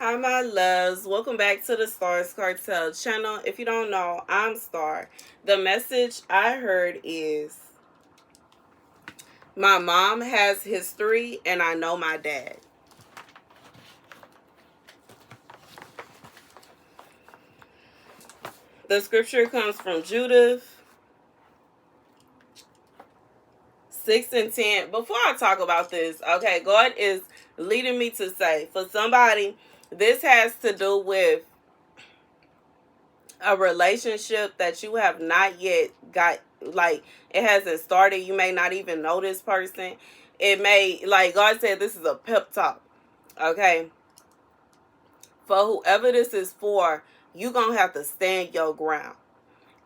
Hi, my loves. Welcome back to the Starscartel channel. If you don't know, I'm Star. The message I heard is, my mom has history and I know my dad. The scripture comes from Judith 6 and 10. Before I talk about this, okay, God is leading me to say, for somebody, this has to do with a relationship that you have not yet got, like, it hasn't started. You may not even know this person. It may, like God said, this is a pep talk, okay? For whoever this is for, you gonna have to stand your ground.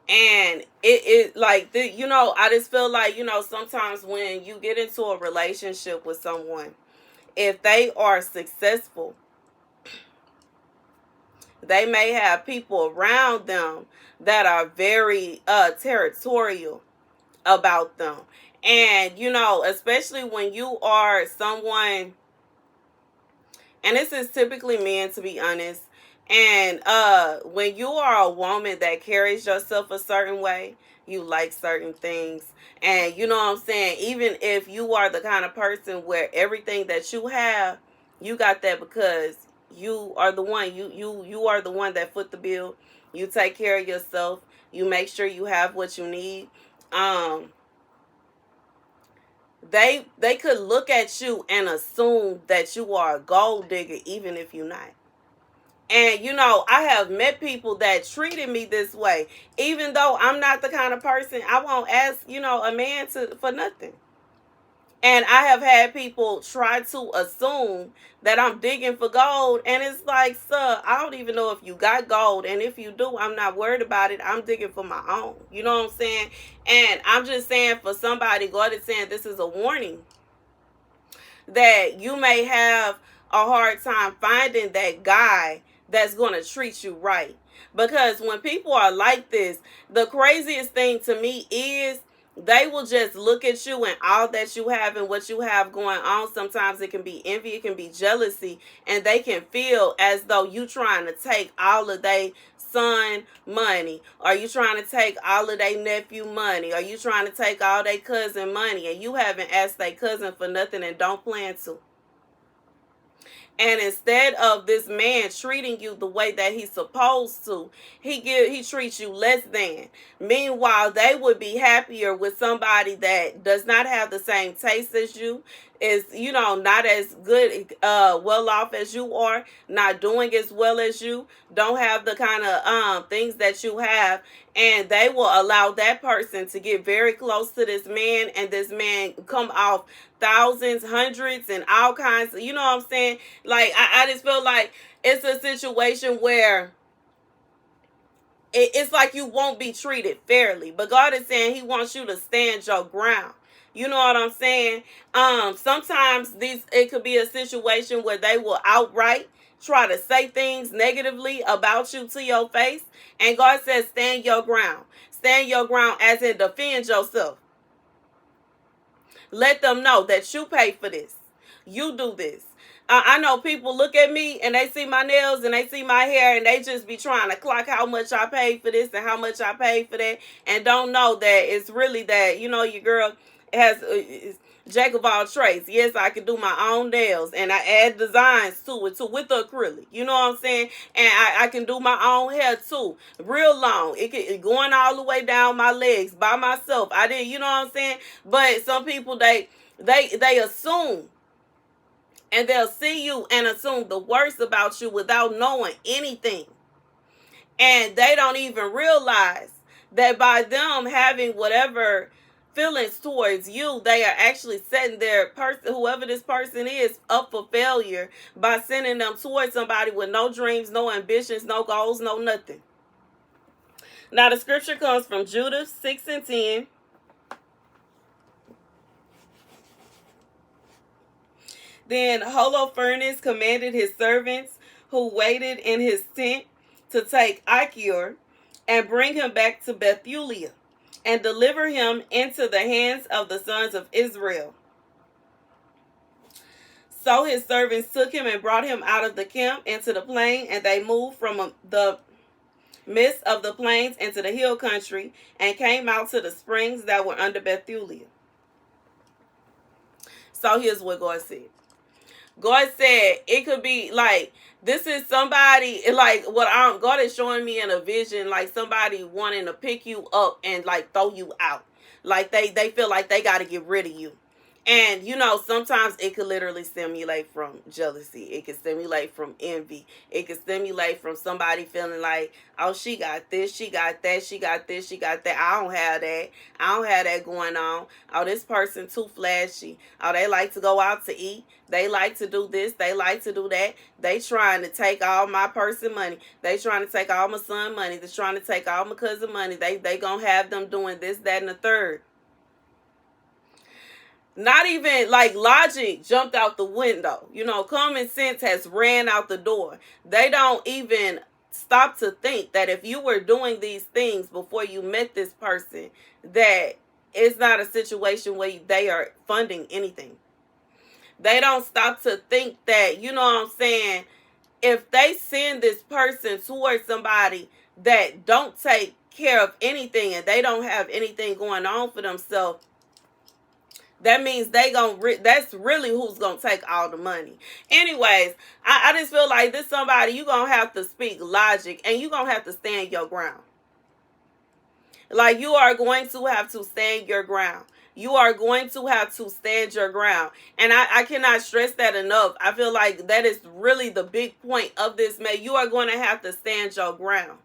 And it like, I just feel like, sometimes when you get into a relationship with someone, if they are successful, they may have people around them that are very territorial about them. And, especially when you are someone, and this is typically men, to be honest, and when you are a woman that carries yourself a certain way, you like certain things. And you know what I'm saying? Even if you are the kind of person where everything that you have, you got that because you are the one. You are the one that foot the bill. You take care of yourself. You make sure you have what you need. They could look at you and assume that you are a gold digger, even if you're not. And, I have met people that treated me this way. Even though I'm not the kind of person, I won't ask, a man for nothing. And I have had people try to assume that I'm digging for gold. And it's like, sir, I don't even know if you got gold. And if you do, I'm not worried about it. I'm digging for my own. You know what I'm saying? And I'm just saying, for somebody, God is saying this is a warning that you may have a hard time finding that guy that's going to treat you right. Because when people are like this, the craziest thing to me is they will just look at you and all that you have and what you have going on. Sometimes it can be envy, it can be jealousy, and they can feel as though you trying to take all of their son money. Are you trying to take all of their nephew money? Are you trying to take all their cousin money? And you haven't asked their cousin for nothing and don't plan to. And instead of this man treating you the way that he's supposed to, he treats you less than. Meanwhile, they would be happier with somebody that does not have the same taste as you, is, not as good, well off as you are, not doing as well as you, don't have the kind of things that you have, and they will allow that person to get very close to this man, and this man come off thousands, hundreds, and all kinds of, you know what I'm saying? Like, I just feel like it's a situation where it's like you won't be treated fairly. But God is saying he wants you to stand your ground. You know what I'm saying? Sometimes it could be a situation where they will outright try to say things negatively about you to your face. And God says, stand your ground. Stand your ground as in defend yourself. Let them know that you pay for this. You do this. I know people look at me and they see my nails and they see my hair and they just be trying to clock how much I paid for this and how much I paid for that, and don't know that it's really that, your girl has jack of all trades. Yes, I can do my own nails and I add designs to it too with the acrylic. You know what I'm saying? And I can do my own hair too, real long. It going all the way down my legs by myself. I didn't, you know what I'm saying? But some people they assume. And they'll see you and assume the worst about you without knowing anything. And they don't even realize that by them having whatever feelings towards you, they are actually setting their person, whoever this person is, up for failure by sending them towards somebody with no dreams, no ambitions, no goals, no nothing. Now the scripture comes from Judith 6 and 10. Then Holofernes commanded his servants who waited in his tent to take Achior and bring him back to Bethulia and deliver him into the hands of the sons of Israel. So his servants took him and brought him out of the camp into the plain, and they moved from the midst of the plains into the hill country, and came out to the springs that were under Bethulia. So here's what God said. God said it could be like, this is somebody, like what God is showing me in a vision, like somebody wanting to pick you up and like throw you out. Like they feel like they got to get rid of you. And, sometimes it could literally stimulate from jealousy. It could stimulate from envy. It could stimulate from somebody feeling like, oh, she got this, she got that, she got this, she got that. I don't have that. I don't have that going on. Oh, this person too flashy. Oh, they like to go out to eat. They like to do this. They like to do that. They trying to take all my person money. They trying to take all my son money. They trying to take all my cousin money. They going to have them doing this, that, and the third. Not even like logic jumped out the window. Common sense has ran out the door. They don't even stop to think that if you were doing these things before you met this person, that it's not a situation where they are funding anything. They don't stop to think that, you know what I'm saying, if they send this person towards somebody that don't take care of anything and they don't have anything going on for themselves, that means that's really who's going to take all the money. Anyways, I just feel like this somebody, you're going to have to speak logic and you're going to have to stand your ground. Like you are going to have to stand your ground. You are going to have to stand your ground. And I cannot stress that enough. I feel like that is really the big point of this, man. You are going to have to stand your ground.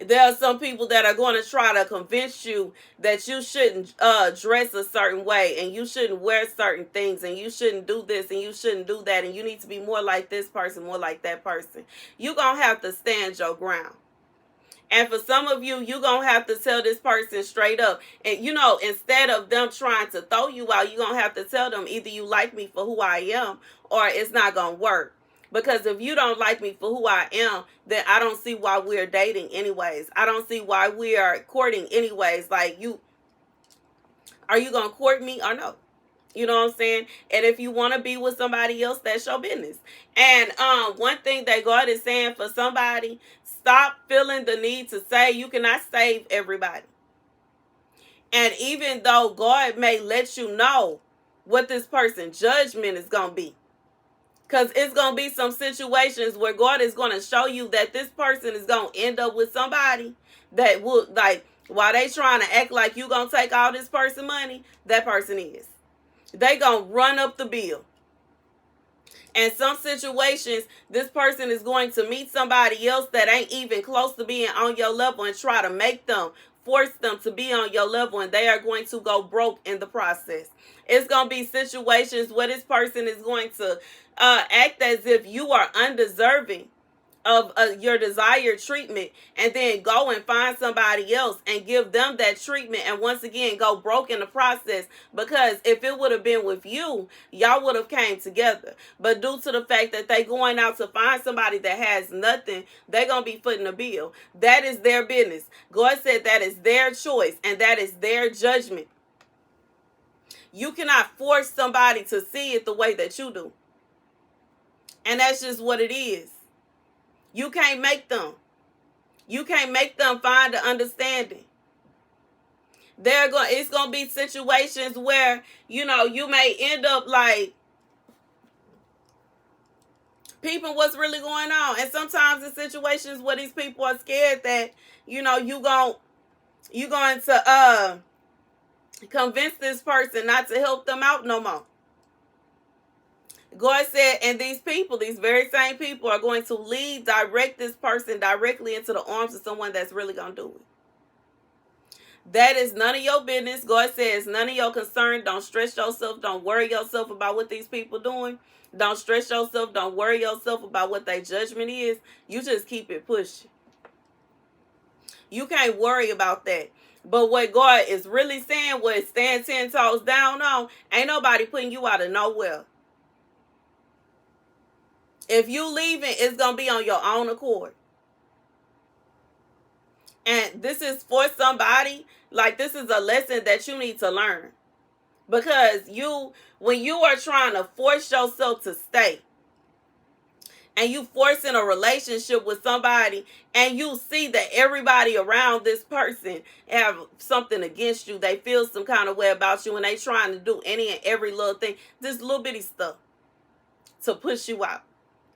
There are some people that are going to try to convince you that you shouldn't dress a certain way and you shouldn't wear certain things and you shouldn't do this and you shouldn't do that and you need to be more like this person, more like that person. You're going to have to stand your ground. And for some of you, you're going to have to tell this person straight up. And, instead of them trying to throw you out, you're going to have to tell them either you like me for who I am or it's not going to work. Because if you don't like me for who I am, then I don't see why we're dating anyways. I don't see why we are courting anyways. Like, are you going to court me or no? You know what I'm saying? And if you want to be with somebody else, that's your business. And one thing that God is saying for somebody, stop feeling the need to say you cannot save everybody. And even though God may let you know what this person's judgment is going to be, because it's going to be some situations where God is going to show you that this person is going to end up with somebody that would, like, while they trying to act like you going to take all this person money, that person is. They going to run up the bill. And some situations, this person is going to meet somebody else that ain't even close to being on your level and try to force them to be on your level, and they are going to go broke in the process. It's going to be situations where this person is going to act as if you are undeserving of your desired treatment, and then go and find somebody else and give them that treatment, and once again go broke in the process. Because if it would have been with you, y'all would have came together. But due to the fact that they going out to find somebody that has nothing, they gonna be footing the bill. That is their business. God said that is their choice and that is their judgment. You cannot force somebody to see it the way that you do. And that's just what it is. You can't make them. You can't make them find the understanding. It's going to be situations where, you may end up like peeping what's really going on. And sometimes in situations where these people are scared that, you're going to convince this person not to help them out no more. God said, and these very same people are going to direct this person directly into the arms of someone that's really going to do it. That is none of your business. God says none of your concern. Don't stress yourself. Don't worry yourself about what these people doing. Don't stress yourself. Don't worry yourself about what their judgment is. You just keep it pushing. You can't worry about that. But what God is really saying, what stand 10 toes down on, ain't nobody putting you out of nowhere. If you leaving, it's going to be on your own accord. And this is for somebody, like this is a lesson that you need to learn. Because when you are trying to force yourself to stay, and you forcing a relationship with somebody, and you see that everybody around this person have something against you, they feel some kind of way about you, and they trying to do any and every little thing, this little bitty stuff to push you out,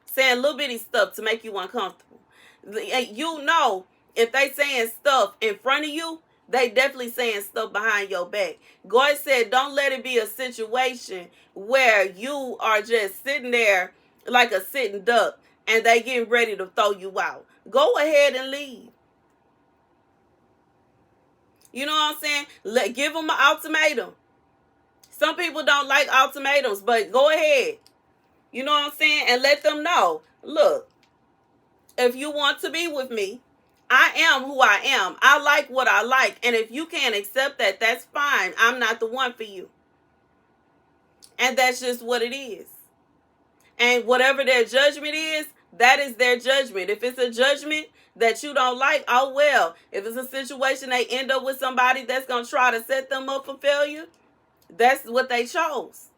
saying little bitty stuff to make you uncomfortable. You know, if they saying stuff in front of you, they definitely saying stuff behind your back. God said, don't let it be a situation where you are just sitting there like a sitting duck and they getting ready to throw you out. Go ahead and leave. You know what I'm saying? Give them an ultimatum. Some people don't like ultimatums, but go ahead. You know what I'm saying? And let them know, look, if you want to be with me, I am who I am. I like what I like. And if you can't accept that, that's fine. I'm not the one for you. And that's just what it is. And whatever their judgment is, that is their judgment. If it's a judgment that you don't like, oh well. If it's a situation they end up with somebody that's going to try to set them up for failure, that's what they chose.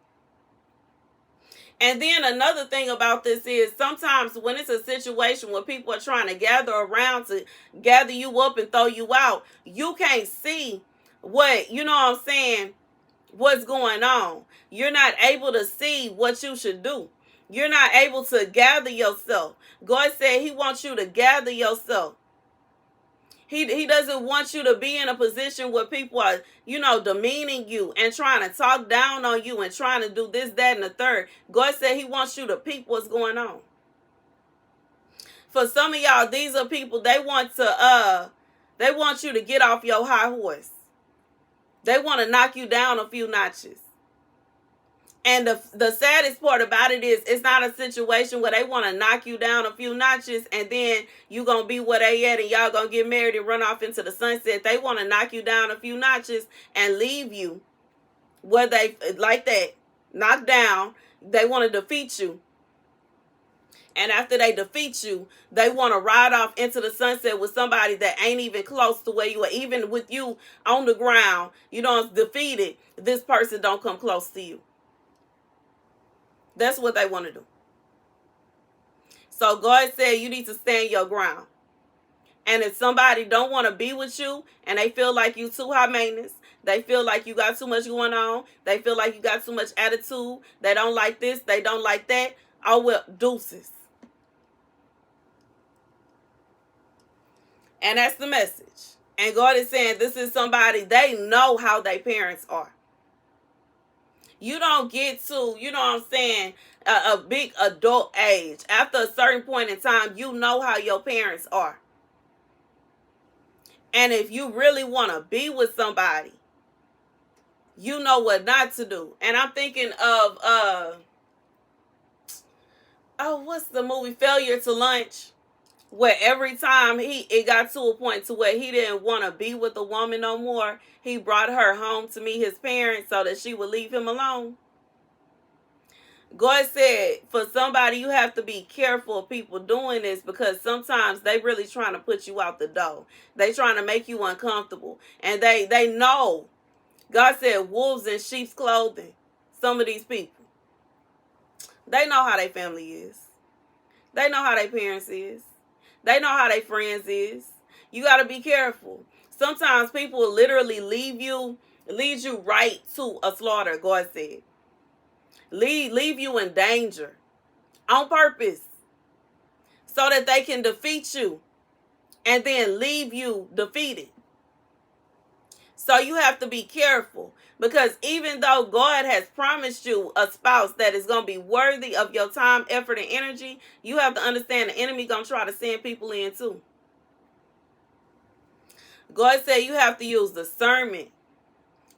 And then another thing about this is sometimes when it's a situation where people are trying to gather around to gather you up and throw you out, you can't see what, you know what I'm saying, what's going on. You're not able to see what you should do. You're not able to gather yourself. God said he wants you to gather yourself. He doesn't want you to be in a position where people are, demeaning you and trying to talk down on you and trying to do this, that, and the third. God said he wants you to peep what's going on. For some of y'all, these are people, they want you to get off your high horse. They want to knock you down a few notches. And the saddest part about it is it's not a situation where they want to knock you down a few notches and then you going to be where they at and y'all going to get married and run off into the sunset. They want to knock you down a few notches and leave you where they, like that, knocked down. They want to defeat you. And after they defeat you, they want to ride off into the sunset with somebody that ain't even close to where you are. Even with you on the ground, defeated, this person don't come close to you. That's what they want to do. So God said you need to stand your ground. And if somebody don't want to be with you and they feel like you too high maintenance, they feel like you got too much going on, they feel like you got too much attitude, they don't like this, they don't like that, oh well, deuces. And that's the message. And God is saying this is somebody, they know how their parents are. You don't get to, a big adult age. After a certain point in time, you know how your parents are. And if you really want to be with somebody, you know what not to do. And I'm thinking of, what's the movie, Failure to Lunch? Where every time it got to a point to where he didn't want to be with the woman no more, he brought her home to meet his parents so that she would leave him alone. God said, for somebody, you have to be careful of people doing this because sometimes they really trying to put you out the door. They trying to make you uncomfortable. And they know. God said wolves in sheep's clothing. Some of these people. They know how their family is. They know how their parents is. They know how their friends is. You got to be careful. Sometimes people will literally lead you right to a slaughter, God said. Leave you in danger on purpose so that they can defeat you and then leave you defeated. So you have to be careful because even though God has promised you a spouse that is going to be worthy of your time, effort, and energy, you have to understand the enemy going to try to send people in too. God said you have to use discernment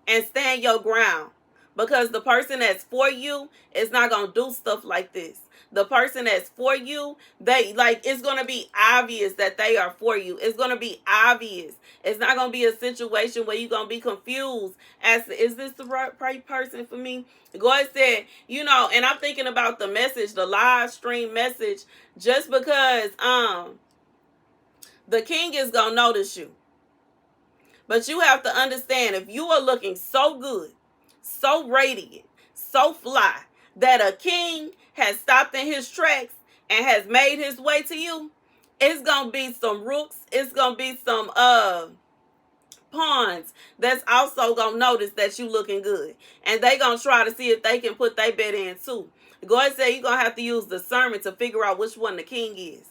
and stand your ground because the person that's for you is not going to do stuff like this. The person that's for you, it's going to be obvious that they are for you. It's going to be obvious. It's not going to be a situation where you're going to be confused as to, is this the right person for me? God said, and I'm thinking about the message, the live stream message, just because the king is going to notice you. But you have to understand, if you are looking so good, so radiant, so fly, that a king has stopped in his tracks and has made his way to you, it's gonna be some rooks, it's gonna be some pawns that's also gonna notice that you looking good, and they gonna try to see if they can put their bet in too. God said you're gonna have to use discernment to figure out which one the king is,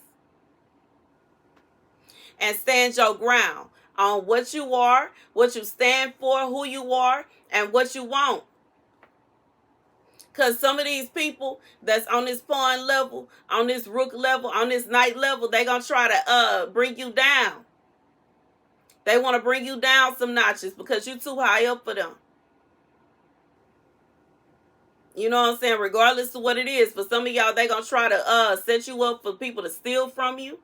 and stand your ground on what you are, what you stand for, who you are, and what you want. Because some of these people that's on this pawn level, on this rook level, on this knight level, they going to try to bring you down. They want to bring you down some notches because you're too high up for them. You know what I'm saying? Regardless of what it is, for some of y'all, they going to try to set you up for people to steal from you.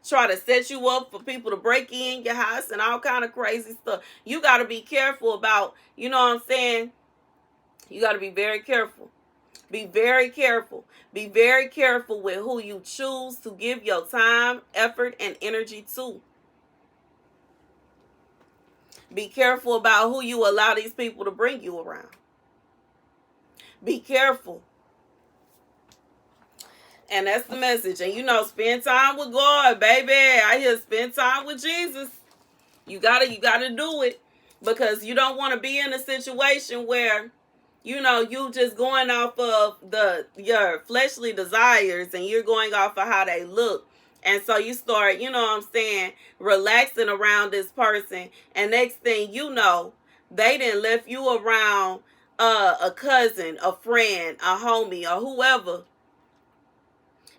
Try to set you up for people to break in your house and all kind of crazy stuff. You got to be careful about, you know what I'm saying? You got to be very careful. Be very careful. Be very careful with who you choose to give your time, effort, and energy to. Be careful about who you allow these people to bring you around. Be careful. And that's the message. And you know, spend time with God, baby. I hear spend time with Jesus. You gotta do it. Because you don't want to be in a situation where, you know, you just going off of your fleshly desires and you're going off of how they look. And so you start, you know what I'm saying, relaxing around this person. And next thing you know, they done left you around a cousin, a friend, a homie, or whoever.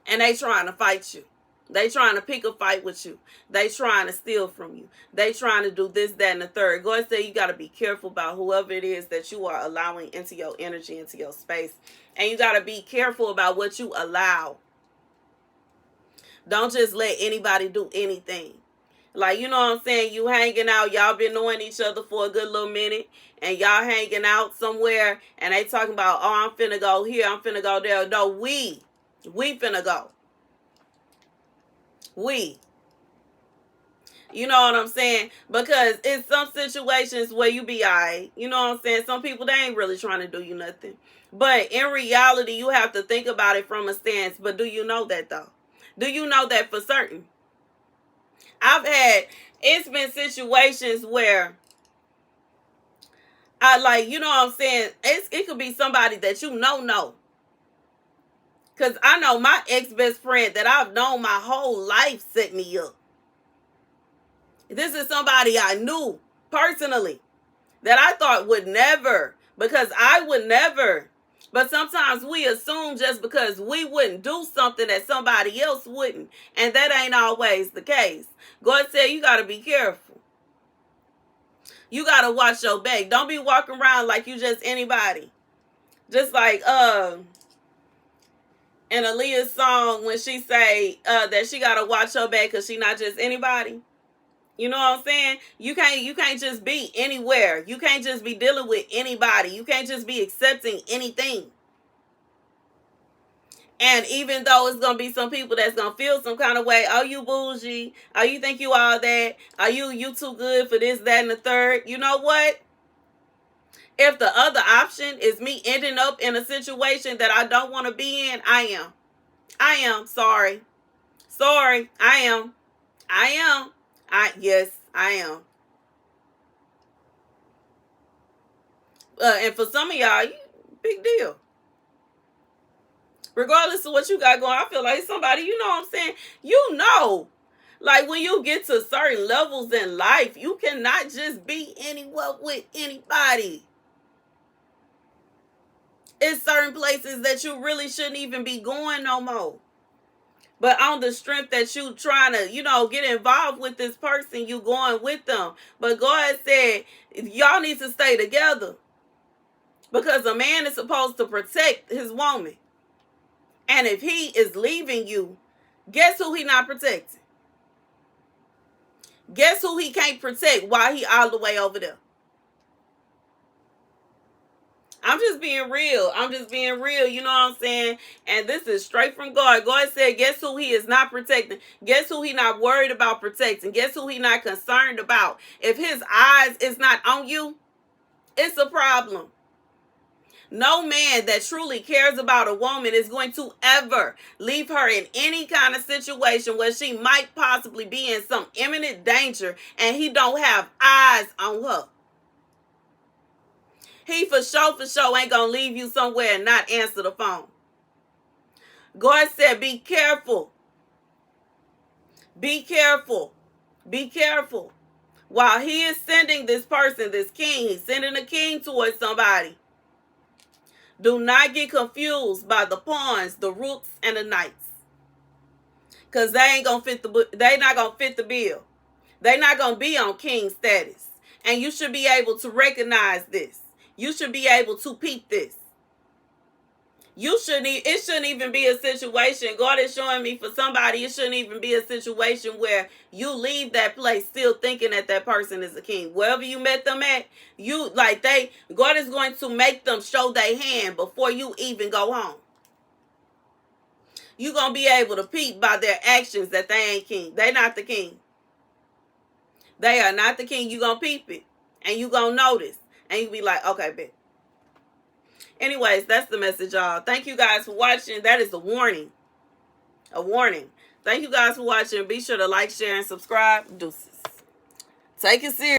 And they trying to fight you. They trying to pick a fight with you. They trying to steal from you. They trying to do this, that, and the third. God said you got to be careful about whoever it is that you are allowing into your energy, into your space. And you got to be careful about what you allow. Don't just let anybody do anything. Like, you know what I'm saying? You hanging out. Y'all been knowing each other for a good little minute. And y'all hanging out somewhere. And they talking about, oh, I'm finna go here. I'm finna go there. No, we finna go. You know what I'm saying? Because it's some situations where you be alright. You know what I'm saying? Some people, they ain't really trying to do you nothing. But in reality, you have to think about it from a stance. But do you know that though? Do you know that for certain? It's been situations where you know what I'm saying? It could be somebody that you know. Because I know my ex-best friend that I've known my whole life set me up. This is somebody I knew personally that I thought would never, because I would never. But sometimes we assume just because we wouldn't do something that somebody else wouldn't. And that ain't always the case. God said you got to be careful. You got to watch your back. Don't be walking around like you just anybody. Just like in Aaliyah's song when she say that she got to watch her back because she not just anybody. You know what I'm saying? You can't just be anywhere. You can't just be dealing with anybody. You can't just be accepting anything. And even though it's going to be some people that's going to feel some kind of way, oh, you bougie, oh, you think you all that, oh, you too good for this, that, and the third. You know what? If the other option is me ending up in a situation that I don't want to be in, I am. Sorry. I am. Yes, I am. And for some of y'all, big deal. Regardless of what you got going, I feel like somebody, you know what I'm saying? You know. Like when you get to certain levels in life, you cannot just be anywhere with anybody. It's certain places that you really shouldn't even be going no more. But on the strength that you trying to, you know, get involved with this person, you going with them. But God said, y'all need to stay together. Because a man is supposed to protect his woman. And if he is leaving you, guess who he not protecting? Guess who he can't protect while he all the way over there? I'm just being real. You know what I'm saying? And this is straight from God. God said, guess who he is not protecting? Guess who he not worried about protecting? Guess who he not concerned about? If his eyes is not on you, it's a problem. No man that truly cares about a woman is going to ever leave her in any kind of situation where she might possibly be in some imminent danger and he don't have eyes on her. He for sure ain't gonna leave you somewhere and not answer the phone. God said, be careful. Be careful. Be careful. While he is sending this person, this king, he's sending a king towards somebody. Do not get confused by the pawns, the rooks, and the knights. Because they not gonna fit the bill. They're not gonna be on king status. And you should be able to recognize this. You should be able to peep this. It shouldn't even be a situation. God is showing me for somebody, it shouldn't even be a situation where you leave that place still thinking that that person is a king. Wherever you met them at, God is going to make them show their hand before you even go home. You're going to be able to peep by their actions that they ain't king. They not the king. They are not the king. You're going to peep it. And you're going to notice. And you be like, okay, bet. Anyways, that's the message, y'all. Thank you guys for watching. That is a warning. A warning. Thank you guys for watching. Be sure to like, share, and subscribe. Deuces. Take it serious.